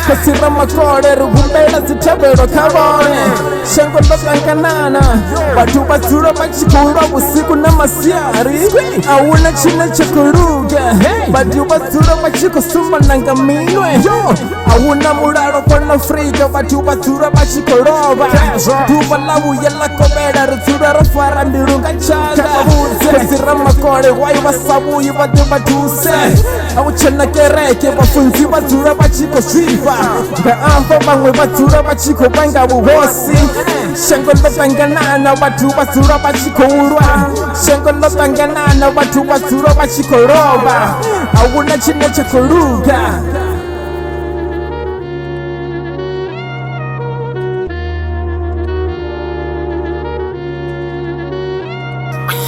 Kasira makore rugumbela zitabero kabone Shango lokankanana Watu basura bachikura usiku na masiari Awuna chine chakuruga Watu basura bachiko suma nangaminwe Awuna muraro kona friga Watu basura bachiko roba Tuba lawu yala kobera Rutura rafara mirunga chada Kasira makore wayu wasabu Yibadu baduse Awuchana kereke Wafunzi basura bachiko shiva Baambo bangwe batura bachiko banga buhosi Shango lotanganana watu basura bachiko urwa Shango lotanganana watu basura bachiko roba Awuna chine chakuruga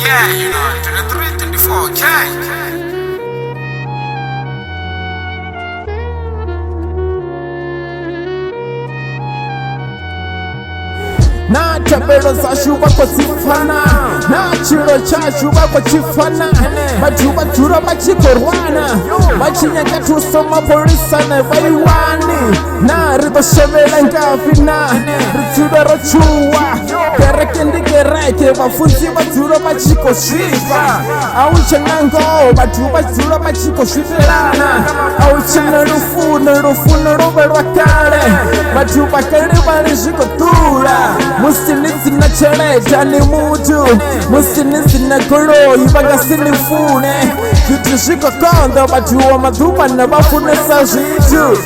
Yeah, 23, 24, Na tabero za shuba kwa sifana Na chiro cha shuba kwa chifana Batu batura bachikorwana Bachinyaka tusoma polisane baiwani Na riba shevela ngafina Ritura rochua Gereke ndi gereke Bafunzi batura bachiko shiva Auchana ngo Batu batura bachiko shivelana Auchana rufuna roberwa kale Batu bakari barishiko tula Musinizi na cheleta ni mutu Musinizi na koloyi bangasinifune Kitu shiko kondo Batu wa madhuba na bafune sa jitu